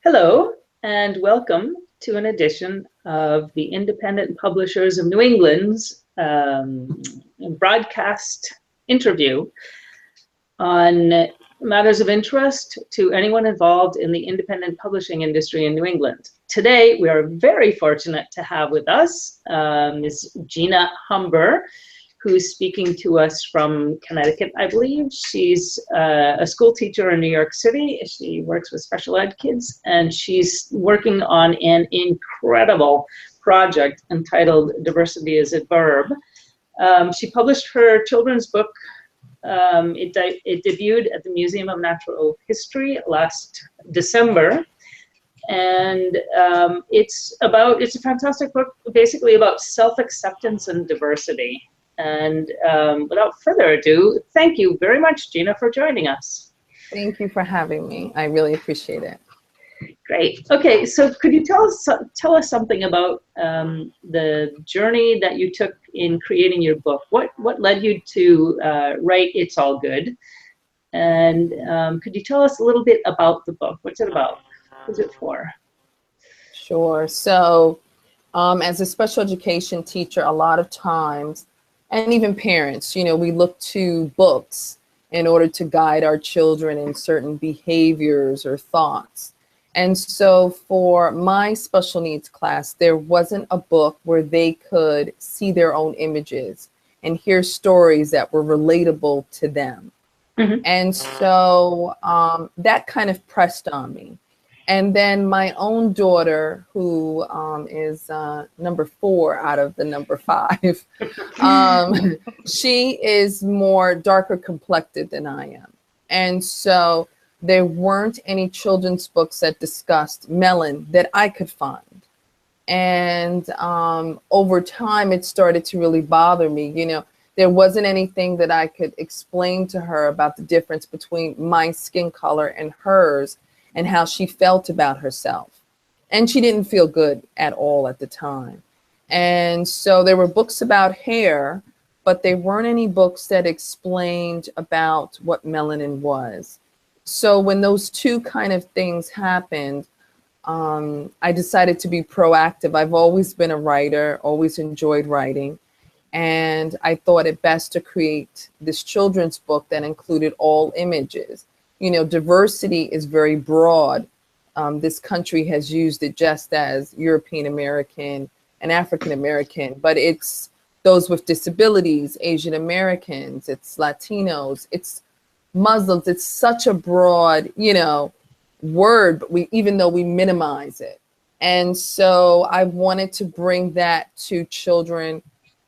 Hello, and welcome to an edition of the Independent Publishers of New England's broadcast interview on matters of interest to anyone involved in the independent publishing industry in New England. Today, we are very fortunate to have with us Ms. Gina Humber, who's speaking to us from Connecticut, I believe. She's a school teacher in New York City. She works with special ed kids, and she's working on an incredible project entitled Diversity is a Verb. She published her children's book. It debuted at the Museum of Natural History last December. And it's a fantastic book, basically about self-acceptance and diversity. And without further ado, thank you very much, Gina, for joining us. Thank you for having me. I really appreciate it. Great. Okay, so could you tell us something about the journey that you took in creating your book? What led you to write It's All Good? And could you tell us a little bit about the book? What's it about? Who's it for? Sure. So as a special education teacher, a lot of times, and even parents, we look to books in order to guide our children in certain behaviors or thoughts. And so for my special needs class, there wasn't a book where they could see their own images and hear stories that were relatable to them. Mm-hmm. And so that kind of pressed on me. And then my own daughter, who is number 4 out of the number 5, she is more darker complected than I am. And so there weren't any children's books that discussed melanin that I could find. And over time, it started to really bother me. There wasn't anything that I could explain to her about the difference between my skin color and hers, and how she felt about herself. And she didn't feel good at all at the time. And so there were books about hair, but there weren't any books that explained about what melanin was. So when those two kind of things happened, I decided to be proactive. I've always been a writer, always enjoyed writing. And I thought it best to create this children's book that included all images. Diversity is very broad. This country has used it just as European American and African American, but it's those with disabilities, Asian Americans, it's Latinos, it's Muslims. It's such a broad, word, but even though we minimize it. And so I wanted to bring that to children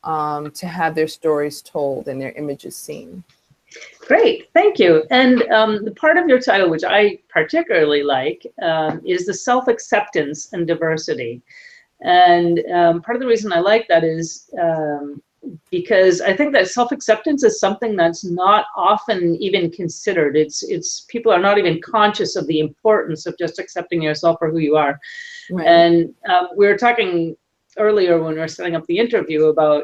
to have their stories told and their images seen. Great, thank you. And the part of your title, which I particularly like, is the self-acceptance and diversity. And part of the reason I like that is because I think that self-acceptance is something that's not often even considered. It's people are not even conscious of the importance of just accepting yourself for who you are. Right. And we were talking earlier when we were setting up the interview about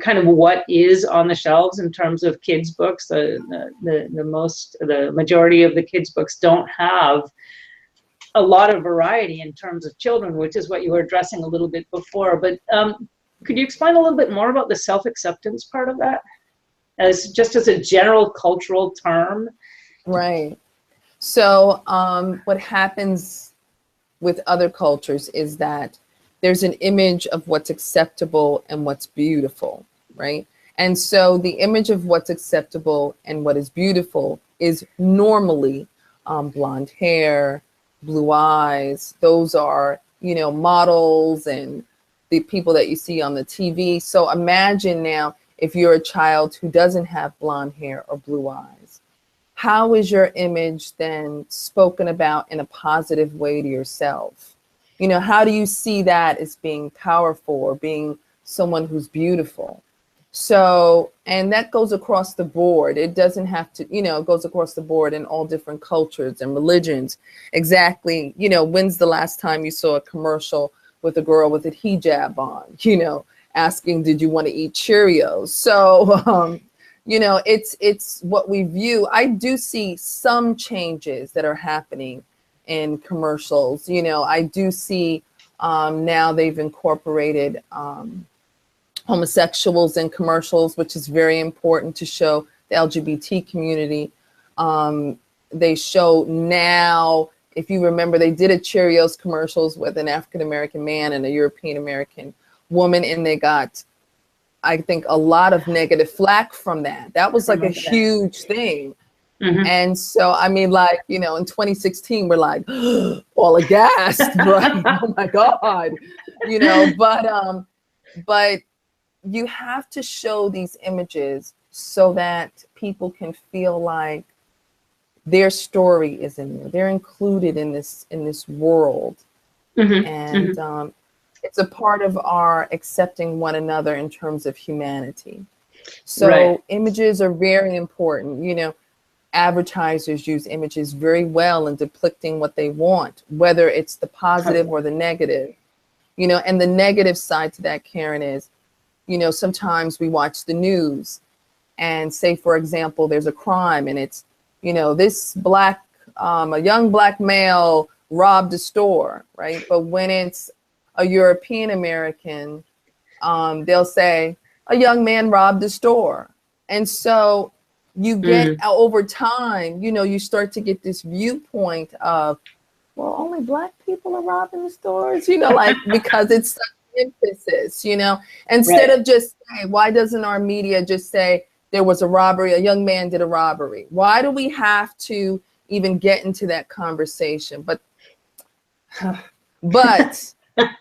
kind of what is on the shelves in terms of kids' books. The majority of the kids' books don't have a lot of variety in terms of children, which is what you were addressing a little bit before. But could you explain a little bit more about the self-acceptance part of that, as a general cultural term? Right. So what happens with other cultures is that there's an image of what's acceptable and what's beautiful, right? And so the image of what's acceptable and what is beautiful is normally blonde hair, blue eyes. Those are, models and the people that you see on the TV. So imagine now if you're a child who doesn't have blonde hair or blue eyes, how is your image then spoken about in a positive way to yourself? How do you see that as being powerful or being someone who's beautiful? So, and that goes across the board. It doesn't have to, it goes across the board in all different cultures and religions. Exactly. When's the last time you saw a commercial with a girl with a hijab on, asking, did you want to eat Cheerios? So you know, it's what we view. I do see some changes that are happening in commercials. You know, I do see now they've incorporated homosexuals in commercials, which is very important to show the LGBT community. They show now, if you remember, they did a Cheerios commercials with an African-American man and a European-American woman, and they got, I think, a lot of negative flack from that. That was like a huge thing. Mm-hmm. And so, I mean, like, you know, in 2016, we're like all aghast, right? Oh my God, you know, but you have to show these images so that people can feel like their story is in there. They're included in this world. Mm-hmm. And Mm-hmm. it's a part of our accepting one another in terms of humanity. So Right. images are very important. You know, advertisers use images very well in depicting what they want, whether it's the positive or the negative. You know, and the negative side to that, Karen, is, you know, sometimes we watch the news and say, for example, there's a crime and it's, you know, this a young black male robbed a store, right? But when it's a European American, they'll say a young man robbed a store. And so you get over time, you know, you start to get this viewpoint of, well, only black people are robbing the stores, you know, like, because it's such emphasis, you know, instead of just saying, why doesn't our media just say there was a robbery, a young man did a robbery? Why do we have to even get into that conversation? But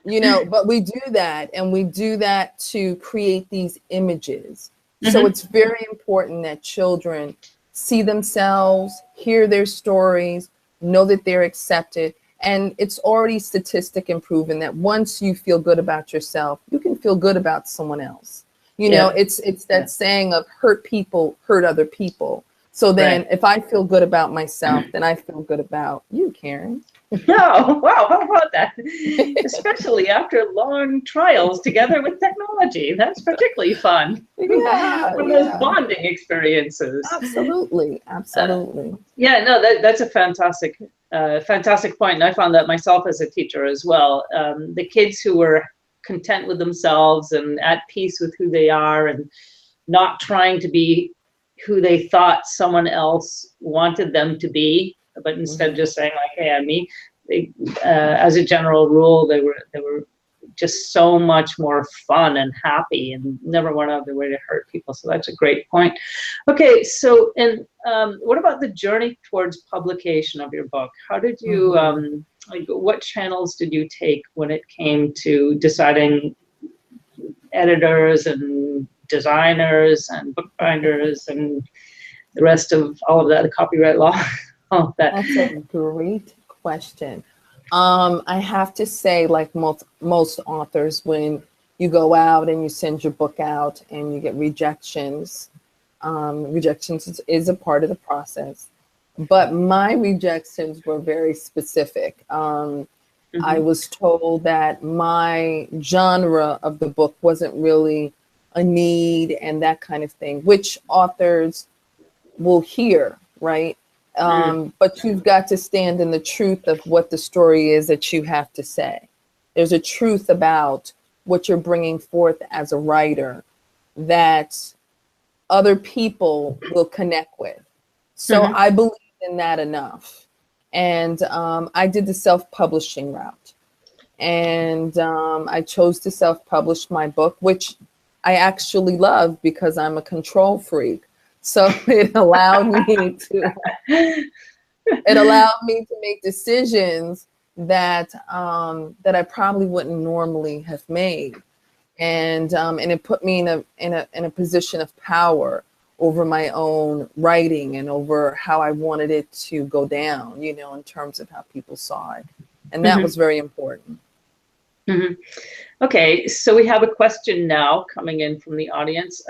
you know, but we do that, and we do that to create these images. So it's very important that children see themselves, hear their stories, know that they're accepted. And it's already statistic and proven that once you feel good about yourself, you can feel good about someone else. You know, it's that saying of hurt people hurt other people. So then if I feel good about myself, then I feel good about you, Karen. Oh, wow, how about that? Especially after long trials together with technology. That's particularly fun. Yeah, One of those bonding experiences. Absolutely, absolutely. Yeah, no, that's a fantastic point. And I found that myself as a teacher as well. The kids who were content with themselves and at peace with who they are and not trying to be who they thought someone else wanted them to be, but instead just saying like, hey, I'm me. They, as a general rule, they were just so much more fun and happy and never went out of their way to hurt people. So that's a great point. Okay, so and what about the journey towards publication of your book? How did you, like, what channels did you take when it came to deciding editors and designers and bookbinders and the rest of all of that, the copyright law? All of that. That's a great question. I have to say, like most authors, when you go out and you send your book out and you get rejections, rejections is a part of the process. But my rejections were very specific. I was told that my genre of the book wasn't really a need and that kind of thing, which authors will hear, right? But you've got to stand in the truth of what the story is that you have to say. There's a truth about what you're bringing forth as a writer that other people will connect with. So I believe in that enough. And I did the self-publishing route. And I chose to self-publish my book, which I actually love because I'm a control freak. So it allowed me to make decisions that that I probably wouldn't normally have made, and it put me in a position of power over my own writing and over how I wanted it to go down, you know, in terms of how people saw it, and that was very important. Okay, so we have a question now coming in from the audience.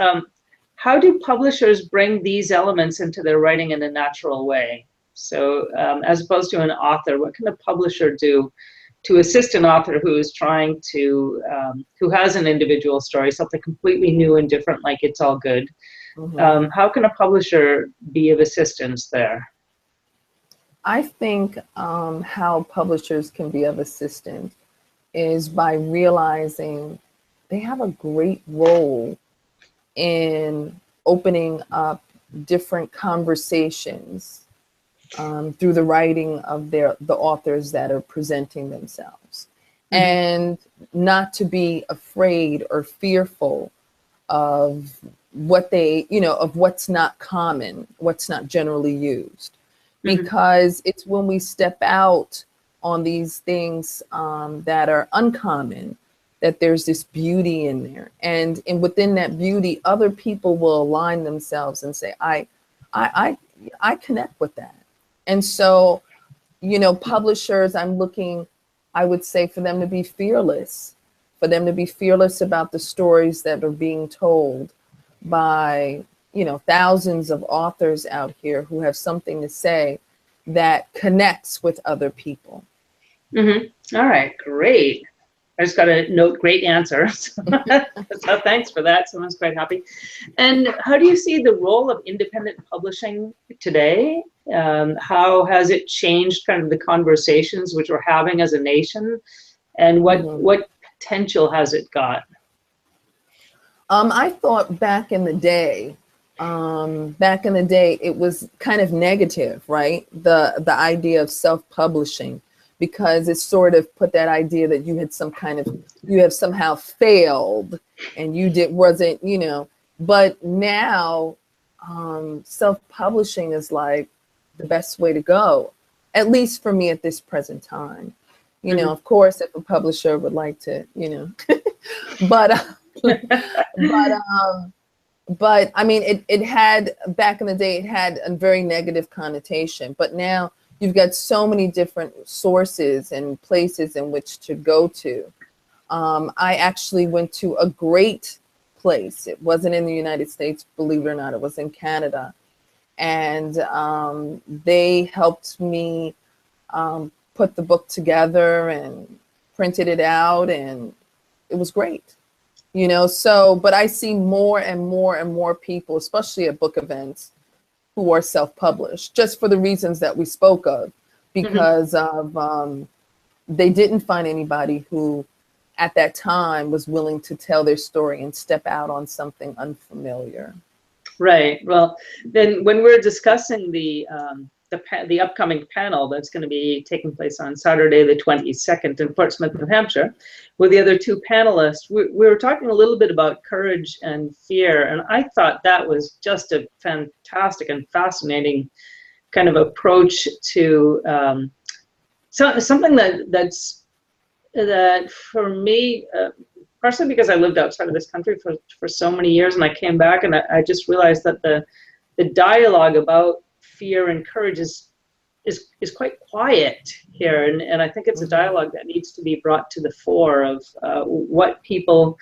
How do publishers bring these elements into their writing in a natural way? So as opposed to an author, what can a publisher do to assist an author who is trying to, who has an individual story, something completely new and different, like It's All Good, Mhm. How can a publisher be of assistance there? I think how publishers can be of assistance is by realizing they have a great role in opening up different conversations through the writing of the authors that are presenting themselves, Mm-hmm. and not to be afraid or fearful of what they, of what's not common, what's not generally used, Mm-hmm. because it's when we step out on these things that are uncommon that there's this beauty in there, and within that beauty, other people will align themselves and say, I, I connect with that. And so, publishers, I'm looking, I would say, for them to be fearless, for them to be fearless about the stories that are being told by, thousands of authors out here who have something to say that connects with other people. Mm-hmm. All right, great. I just got a note, great answer. So thanks for that. Someone's quite happy. And how do you see the role of independent publishing today? How has it changed kind of the conversations which we're having as a nation? And Mhm. what potential has it got? I thought back in the day, it was kind of negative, right? The idea of self-publishing, because it sort of put that idea that you have somehow failed and you wasn't, but now self-publishing is like the best way to go, at least for me at this present time. Mm-hmm. Of course, if a publisher would like to, but but but I mean, it had, back in the day, it had a very negative connotation, but now you've got so many different sources and places in which to go to. I actually went to a great place. It wasn't in the United States, believe it or not, it was in Canada. And they helped me put the book together and printed it out, and it was great. So, but I see more and more and more people, especially at book events, who are self-published, just for the reasons that we spoke of, Mm-hmm. because of they didn't find anybody who at that time was willing to tell their story and step out on something unfamiliar. Right. Well, then when we're discussing the upcoming panel that's going to be taking place on Saturday, the 22nd in Portsmouth, New Hampshire, with the other two panelists, we were talking a little bit about courage and fear, and I thought that was just a fantastic and fascinating kind of approach to something that for me. Partially because I lived outside of this country for so many years, and I came back and I just realized that the dialogue about fear and courage is quite quiet here, and I think it's a Mhm. dialogue that needs to be brought to the fore of uh, what people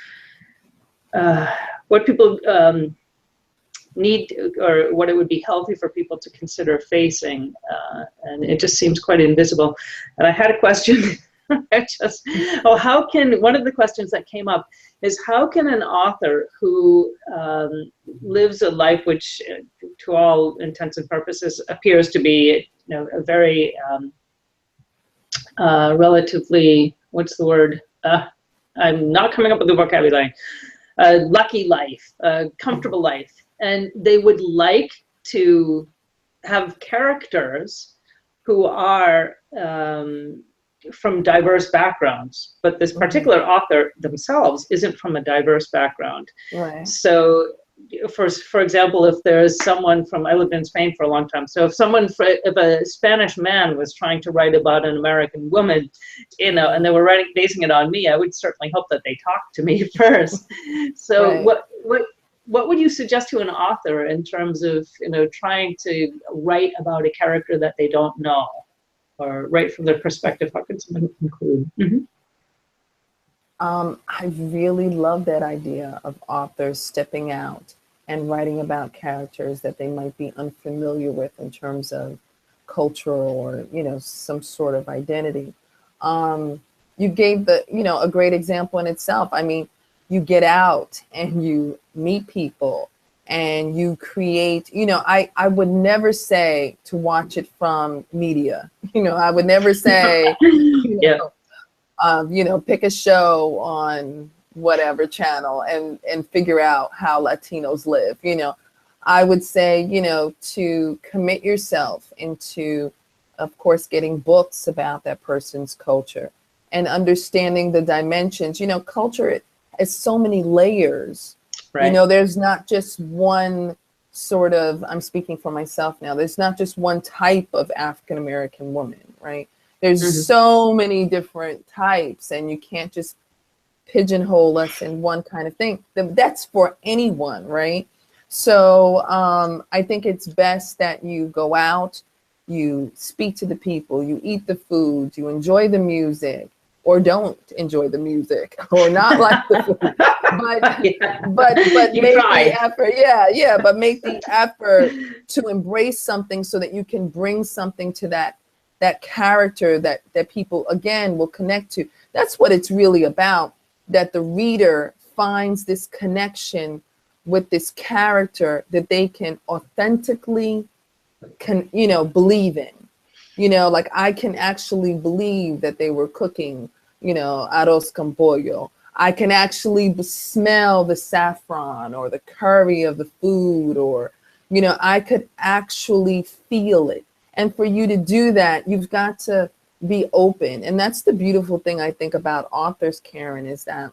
need, or what it would be healthy for people to consider facing, and it just seems quite invisible. And I had a question. One of the questions that came up is, how can an author who lives a life which, to all intents and purposes, appears to be, a very relatively, what's the word? I'm not coming up with the vocabulary. Lucky life, comfortable life, and they would like to have characters who are from diverse backgrounds, but this Mhm. particular author themselves isn't from a diverse background. Right. So, for example, if there's someone from, I lived in Spain for a long time, so if a Spanish man was trying to write about an American woman, and they were basing it on me, I would certainly hope that they talked to me first. So, Right. what would you suggest to an author in terms of trying to write about a character that they don't know, or write from their perspective? How can someone conclude? Mm-hmm. I really love that idea of authors stepping out and writing about characters that they might be unfamiliar with in terms of culture or, some sort of identity. You gave a great example in itself. I mean, you get out and you meet people and you create, I would never say to watch it from media. I would never say, Yeah. Pick a show on whatever channel and figure out how Latinos live. I would say, to commit yourself into, of course, getting books about that person's culture and understanding the dimensions. Culture is so many layers. Right. There's not just one sort of, I'm speaking for myself now, there's not just one type of African American woman, right? There's so many different types, and you can't just pigeonhole us in one kind of thing. That's for anyone, right? So I think it's best that you go out, you speak to the people, you eat the food, you enjoy the music, or don't enjoy the music, or not like the food, but You make tried. the effort. Yeah, but make the effort to embrace something so that you can bring something to that character that people again will connect to. That's what it's really about, that the reader finds this connection with this character that they can authentically believe in. Like I can actually believe that they were cooking, arroz con pollo. I can actually smell the saffron or the curry of the food, or, I could actually feel it. And for you to do that, you've got to be open. And that's the beautiful thing I think about authors, Karen, is that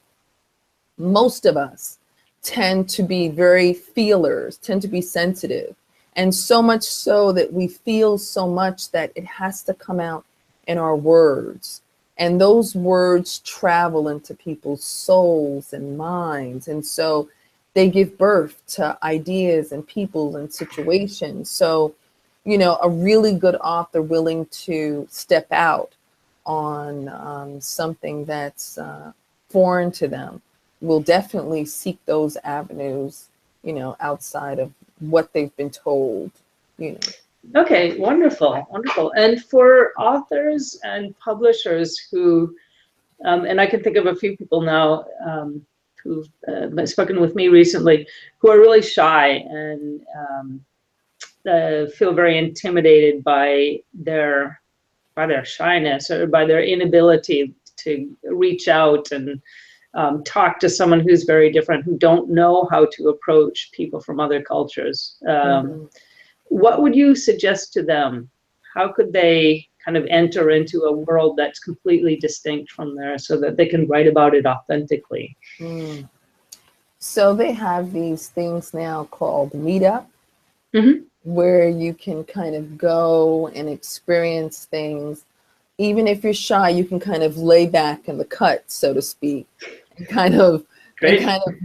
most of us tend to be very feelers, tend to be sensitive. And so much so that we feel so much that it has to come out in our words. And those words travel into people's souls and minds. And so they give birth to ideas and people and situations. So, a really good author willing to step out on something that's foreign to them will definitely seek those avenues, outside of what they've been told. Okay, wonderful, wonderful. And for authors and publishers who, and I can think of a few people now who've spoken with me recently, who are really shy and feel very intimidated by their shyness or by their inability to reach out and talk to someone who's very different, who don't know how to approach people from other cultures. What would you suggest to them? How could they kind of enter into a world that's completely distinct from theirs so that they can write about it authentically? So they have these things now called Meetup, where you can kind of go and experience things. Even if you're shy, you can kind of lay back in the cut, so to speak, and kind of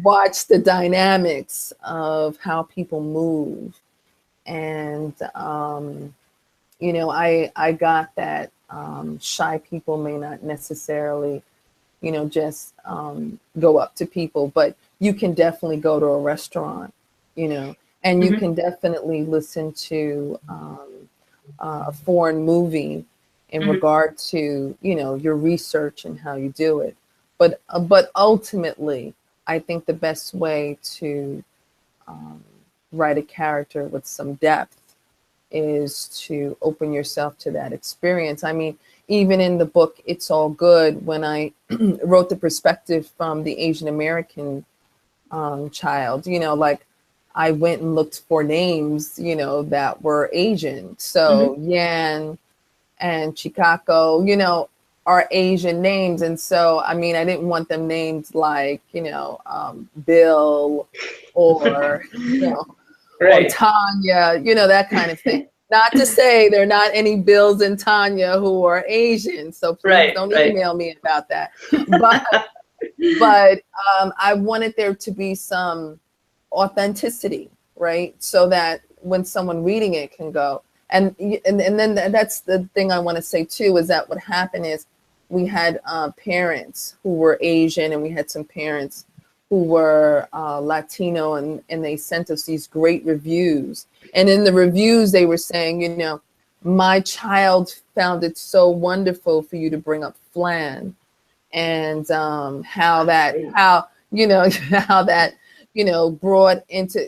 watch the dynamics of how people move. And I got that shy people may not necessarily, just go up to people, but you can definitely go to a restaurant, and you can definitely listen to a foreign movie in regard to, your research and how you do it. But ultimately, I think the best way to write a character with some depth is to open yourself to that experience. I mean, even in the book, It's All Good, when I wrote the perspective from the Asian American child, like I went and looked for names, that were Asian. So Yan and Chikako, are Asian names. And so, I mean, I didn't want them named like, Bill or, Right. or Tanya, that kind of thing. Not to say there are not any Bills and Tanya who are Asian. So please don't email me about that. But I wanted there to be some authenticity, right? So that when someone reading it can go, and then that's the thing I want to say too, is that what happened is we had parents who were Asian, and we had some parents who were Latino, and they sent us these great reviews. And in the reviews, they were saying, my child found it so wonderful for you to bring up flan, and how that brought into,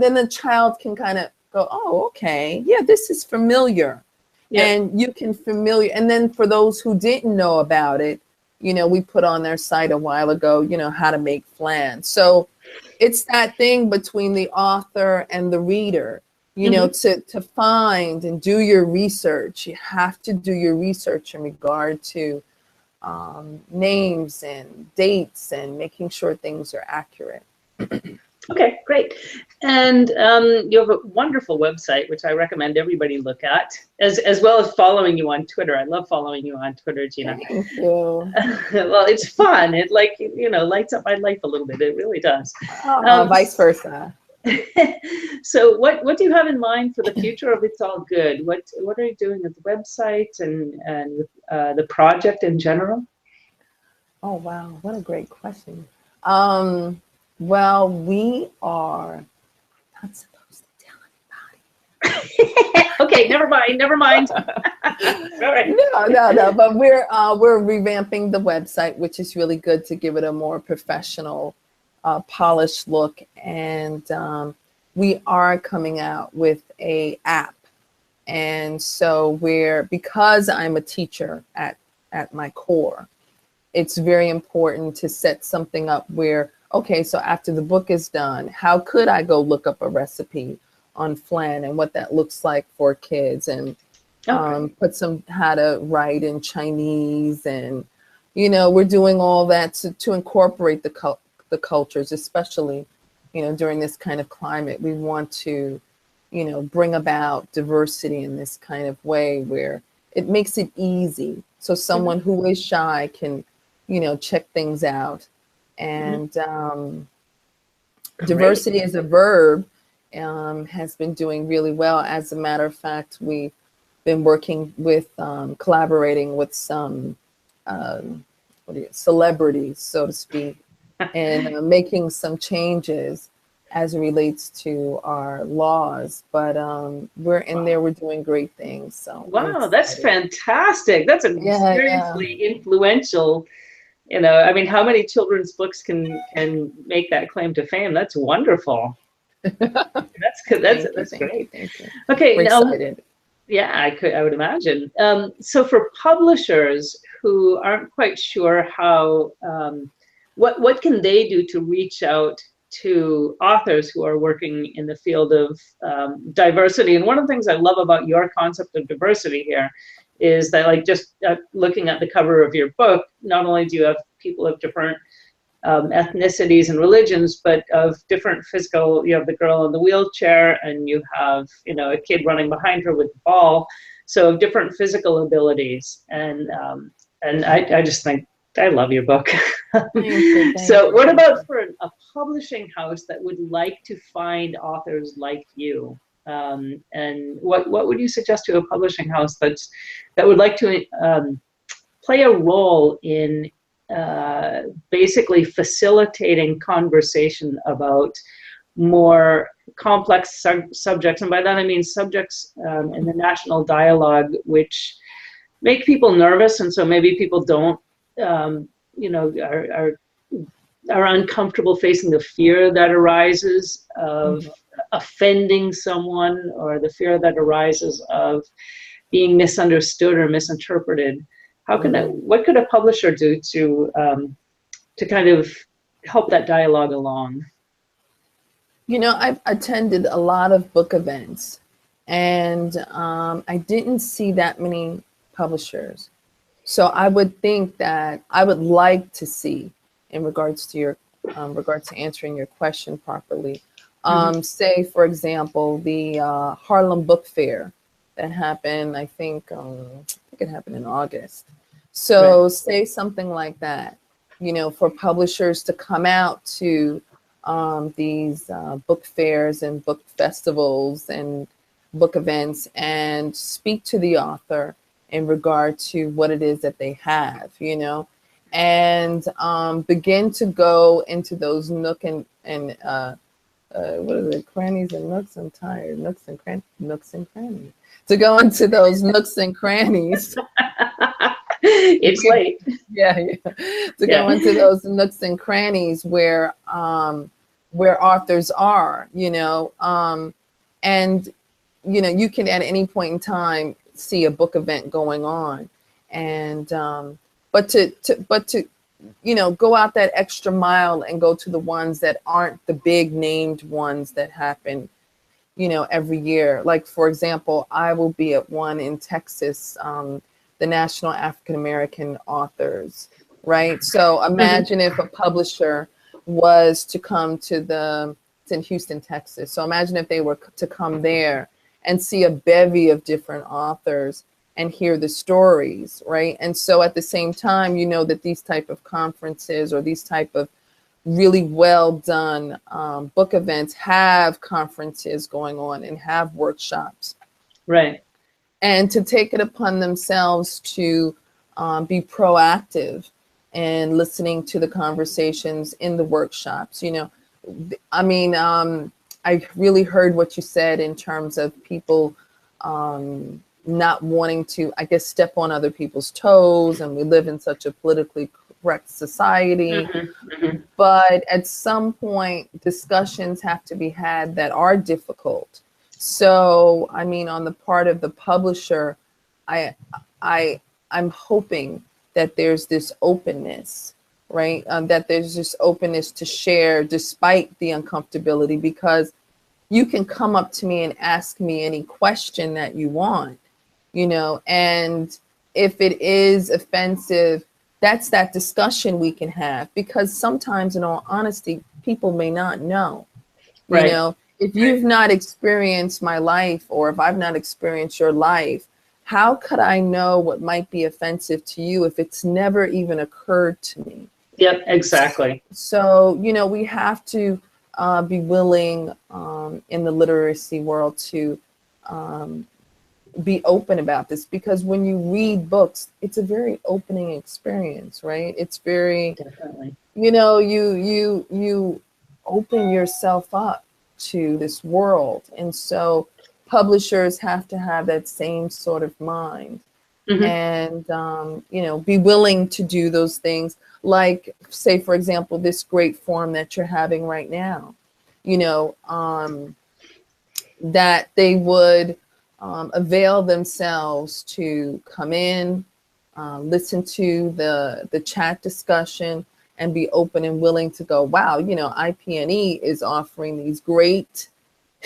then the child can kind of go, oh, okay, yeah, this is familiar. Yeah. And you can familiar. And then for those who didn't know about it, we put on their site a while ago, how to make flan. So it's that thing between the author and the reader, to find and do your research. You have to do your research in regard to names and dates and making sure things are accurate. Okay, great. And you have a wonderful website, which I recommend everybody look at, as well as following you on Twitter. I love following you on Twitter, Gina. Thank you. Well, it's fun. It lights up my life a little bit. It really does. Vice versa. So what do you have in mind for the future of It's All Good? What are you doing with the website and with the project in general? Oh, wow. What a great question. Well, we are not supposed to tell anybody. Okay, never mind. All right. No. But we're revamping the website, which is really good to give it a more professional, polished look. And we are coming out with a app. And so because I'm a teacher at my core, it's very important to set something up where, okay, so after the book is done, how could I go look up a recipe on flan and what that looks like for kids, and put how to write in Chinese, and we're doing all that to incorporate the cultures, especially during this kind of climate. We want to bring about diversity in this kind of way where it makes it easy, so someone who is shy can check things out. And diversity as a verb has been doing really well. As a matter of fact, we've been working with collaborating with some celebrities, so to speak, and making some changes as it relates to our laws. But we're in there, we're doing great things. So wow, that's fantastic. That's a seriously influential. I mean, how many children's books can make that claim to fame? That's wonderful. That's good. That's great. Thank you. Okay, we're now, excited. Yeah, I would imagine. So for publishers who aren't quite sure how, what can they do to reach out to authors who are working in the field of diversity? And one of the things I love about your concept of diversity here is that, just looking at the cover of your book, not only do you have people of different ethnicities and religions, but of different physical. You have the girl in the wheelchair, and you have a kid running behind her with the ball. So of different physical abilities, and I just think I love your book. So what about for a publishing house that would like to find authors like you? And what would you suggest to a publishing house that would like to play a role in basically facilitating conversation about more complex subjects? And by that I mean subjects in the national dialogue which make people nervous, and so maybe people don't are uncomfortable facing the fear that arises of offending someone, or the fear that arises of being misunderstood or misinterpreted. What could a publisher do to kind of help that dialogue along? I've attended a lot of book events, and I didn't see that many publishers. So I would think that I would like to see, in regards to answering your question properly, say, for example, the Harlem Book Fair that happened, I think it happened in August. So right. Say something like that, for publishers to come out to these book fairs and book festivals and book events and speak to the author in regard to what it is that they have, and begin to go into those nook and what are the crannies and nooks? I'm tired. Nooks and crannies. To go into those nooks and crannies. It's late. Yeah. To go into those nooks and crannies where where authors are, and you can at any point in time see a book event going on, and but to go out that extra mile and go to the ones that aren't the big named ones that happen every year. Like, for example, I will be at one in Texas, the National African American Authors, right? So imagine if a publisher was to come to it's in Houston, Texas. So imagine if they were to come there and see a bevy of different authors and hear the stories, right? And so at the same time, that these type of conferences or these type of really well done book events have conferences going on and have workshops. Right. And to take it upon themselves to be proactive and listening to the conversations in the workshops. I really heard what you said in terms of people not wanting to, I guess, step on other people's toes, and we live in such a politically correct society. But at some point, discussions have to be had that are difficult. So, on the part of the publisher, I'm hoping that there's this openness, right? That there's this openness to share despite the uncomfortability, because you can come up to me and ask me any question that you want, and if it is offensive, that's that discussion we can have, because sometimes, in all honesty, people may not know, Right. If you've not experienced my life, or if I've not experienced your life, how could I know what might be offensive to you if it's never even occurred to me? Yep, exactly. So, we have to be willing in the literacy world to be open about this, because when you read books, it's a very opening experience, right? It's very, Definitely. you open yourself up to this world. And so publishers have to have that same sort of mind, and, be willing to do those things. Like, say, for example, this great forum that you're having right now, that they would avail themselves to come in, listen to the chat discussion, and be open and willing to go, wow, IPNE is offering these great,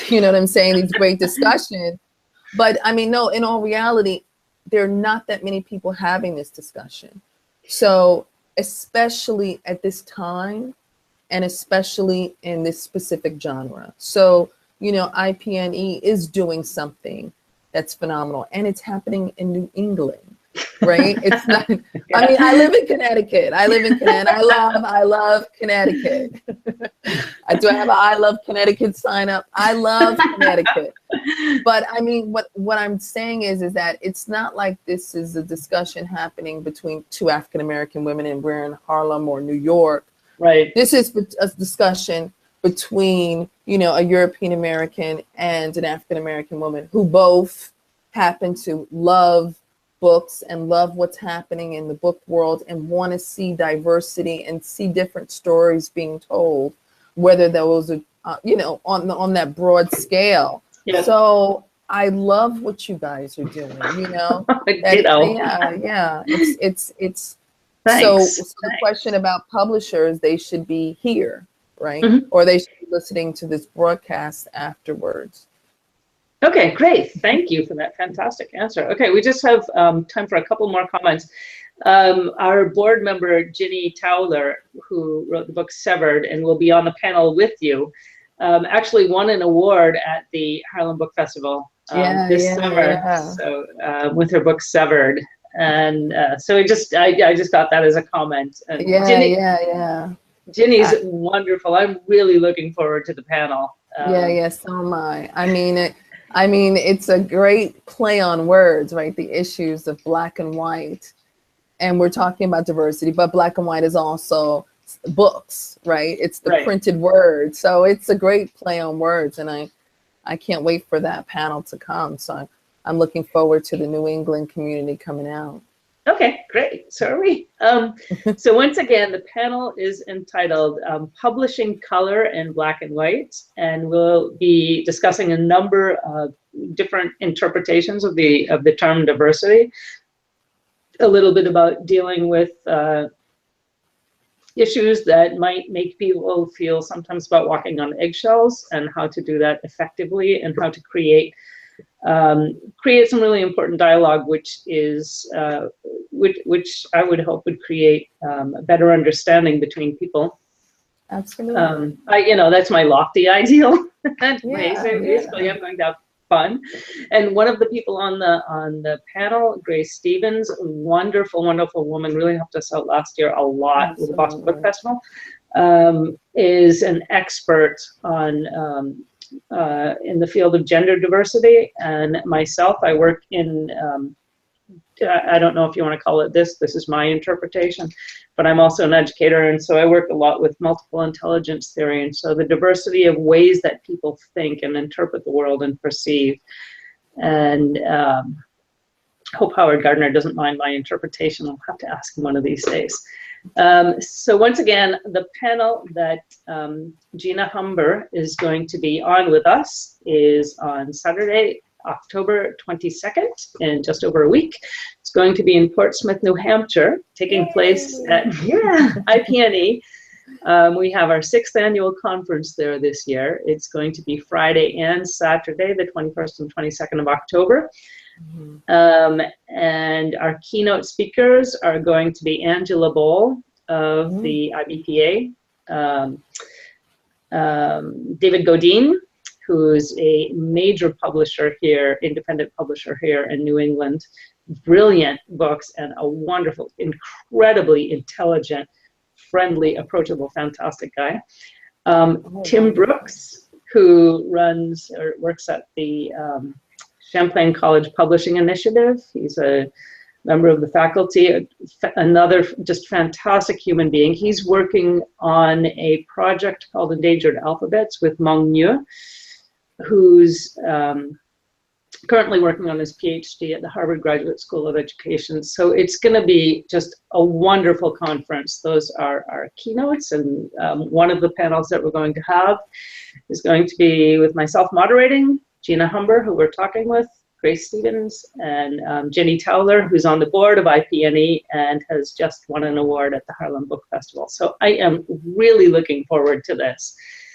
these great discussions. But no, in all reality, there are not that many people having this discussion. So especially at this time, and especially in this specific genre. So, IPNE is doing something that's phenomenal, and it's happening in New England, right? It's not, Yeah. I live in Connecticut. I love Connecticut. Do I have a I love Connecticut sign up? I love Connecticut. But what I'm saying is that it's not like this is a discussion happening between two African-American women and we're in Harlem or New York. Right. This is a discussion between, a European American and an African American woman who both happen to love books and love what's happening in the book world and want to see diversity and see different stories being told, whether those are, on that broad scale. Yes. So I love what you guys are doing, Ditto. Yeah. It's Thanks. So the question about publishers, they should be here, right? Mhm. Or they should be listening to this broadcast afterwards. Okay, great. Thank you for that fantastic answer. Okay, we just have time for a couple more comments. Our board member, Ginny Towler, who wrote the book Severed and will be on the panel with you, actually won an award at the Harlem Book Festival this summer. So with her book Severed. And so I just got that as a comment. And Ginny's wonderful. I'm really looking forward to the panel. So am I. It's a great play on words, right? The issues of black and white, and we're talking about diversity, but black and white is also books, right? It's the printed word. So it's a great play on words, and I can't wait for that panel to come. So I'm looking forward to the New England community coming out. Okay, great. So are we. So once again, the panel is entitled Publishing Color in Black and White, and we'll be discussing a number of different interpretations of the term diversity, a little bit about dealing with issues that might make people feel sometimes about walking on eggshells, and how to do that effectively, and how to create some really important dialogue, which is which I would hope would create a better understanding between people. Absolutely. That's my lofty ideal. Yeah, Basically, I'm going to have fun. And one of the people on the panel, Grace Stevens, wonderful, wonderful woman, really helped us out last year a lot with the Boston Book Festival, is an expert on in the field of gender diversity. And myself, I work in, I don't know if you want to call it this is my interpretation, but I'm also an educator, and so I work a lot with multiple intelligence theory, and so the diversity of ways that people think and interpret the world and perceive. And hope Howard Gardner doesn't mind my interpretation. I'll have to ask him one of these days. So once again, the panel that Gina Humber is going to be on with us is on Saturday, October 22nd, in just over a week. It's going to be in Portsmouth, New Hampshire, taking place at IPNE. We have our 6th annual conference there this year. It's going to be Friday and Saturday, the 21st and 22nd of October. And our keynote speakers are going to be Angela Boll of the IBPA, David Godine, who's a major publisher here, independent publisher here in New England, brilliant books, and a wonderful, incredibly intelligent, friendly, approachable, fantastic guy. Tim Brooks, who runs or works at the Champlain College Publishing Initiative. He's a member of the faculty, another just fantastic human being. He's working on a project called Endangered Alphabets with Meng Niu, who's currently working on his PhD at the Harvard Graduate School of Education. So it's going to be just a wonderful conference. Those are our keynotes, and one of the panels that we're going to have is going to be with myself moderating, Gina Humber, who we're talking with, Grace Stevens, and Jenny Towler, who's on the board of IPNE and has just won an award at the Harlem Book Festival. So I am really looking forward to this.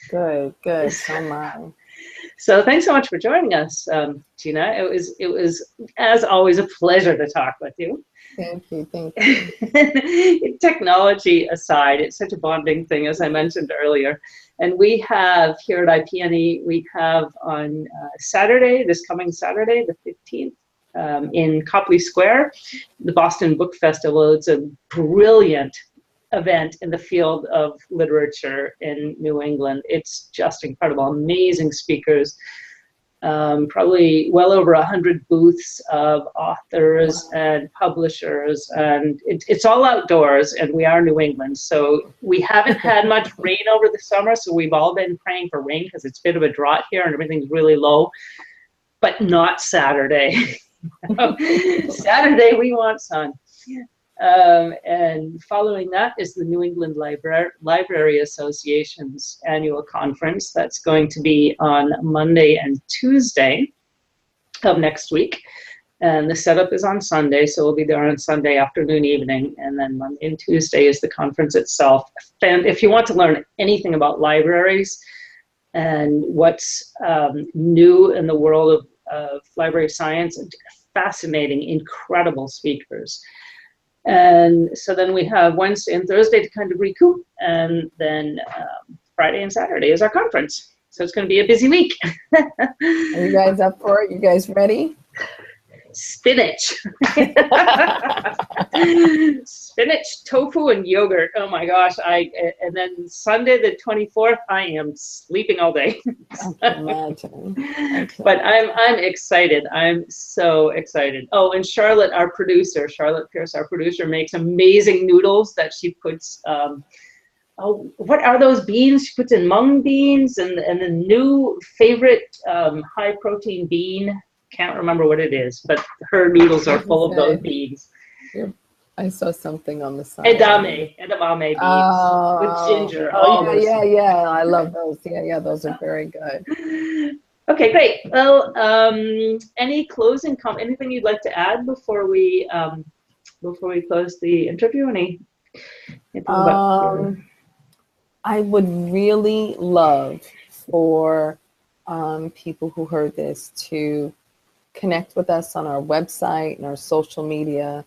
Good, good. So am I. So thanks so much for joining us, Gina. It was, as always, a pleasure to talk with you. Thank you, thank you. Technology aside, it's such a bonding thing, as I mentioned earlier. And we have here at IPNE, we have on Saturday, this coming Saturday, the 15th, in Copley Square, the Boston Book Festival. It's a brilliant event in the field of literature in New England. It's just incredible, amazing speakers, probably well over 100 booths of authors and publishers, and it's all outdoors, and we are New England, so we haven't had much rain over the summer, so we've all been praying for rain because it's a bit of a drought here and everything's really low, but not Saturday. Saturday we want sun. And following that is the New England Library Association's annual conference. That's going to be on Monday and Tuesday of next week. And the setup is on Sunday, so we'll be there on Sunday afternoon, evening, and then Monday and Tuesday is the conference itself. And if you want to learn anything about libraries and what's new in the world of library science, fascinating, incredible speakers. And so then we have Wednesday and Thursday to kind of recoup, and then Friday and Saturday is our conference. So it's going to be a busy week. Are you guys up for it? You guys ready? Spinach. Spinach, tofu, and yogurt. Oh my gosh. And then Sunday the 24th, I am sleeping all day. I can imagine. But I'm excited. I'm so excited. Oh, and Charlotte, our producer, Charlotte Pierce, our producer, makes amazing noodles that she puts, oh, what are those beans? She puts in mung beans and the new favorite high protein bean. Can't remember what it is, but her noodles are full of those beans. Yep. I saw something on the side. Edamame beans with ginger. Oh, yeah. I love those. Yeah, those are very good. Okay, great. Well, any closing comment? Anything you'd like to add before we close the interview? Anything about I would really love for people who heard this to connect with us on our website and our social media,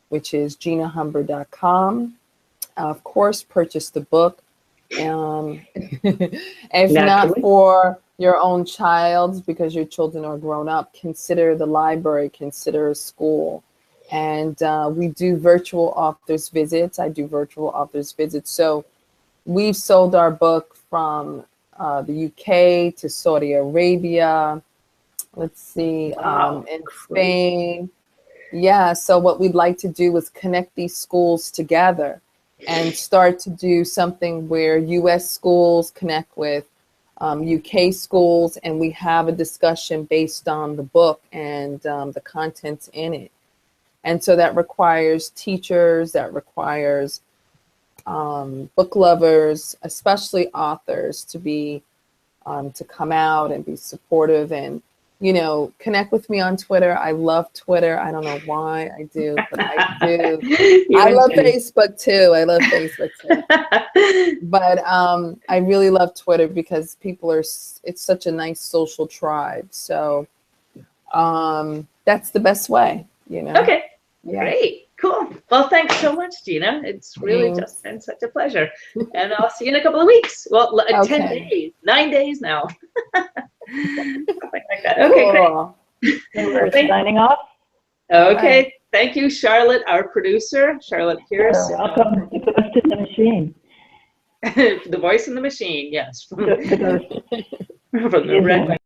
which is ginahumber.com. Of course, purchase the book. If not for your own child, because your children are grown up, consider the library, consider a school. And we do virtual authors visits. I do virtual authors visits. So we've sold our book from the UK to Saudi Arabia. Let's see, in Spain. Yeah, so what we'd like to do is connect these schools together and start to do something where US schools connect with UK schools, and we have a discussion based on the book and the contents in it. And so that requires teachers, that requires book lovers, especially authors, to be to come out and be supportive and, you know, connect with me on Twitter. I love Twitter. I don't know why I do, but I do. I love Facebook too. But I really love Twitter because people are, it's such a nice social tribe. So that's the best way, you know. Okay, great, cool. Well, thanks so much, Gina. It's really just been such a pleasure. And I'll see you in a couple of weeks. Well, 10 days, 9 days now. Something like that. Okay, cool. Great. We're signing off. Okay, right. Thank you, Charlotte, our producer, Charlotte Pierce. You're welcome. The ghost in the machine. The voice in the machine, yes. The ghost. From the red.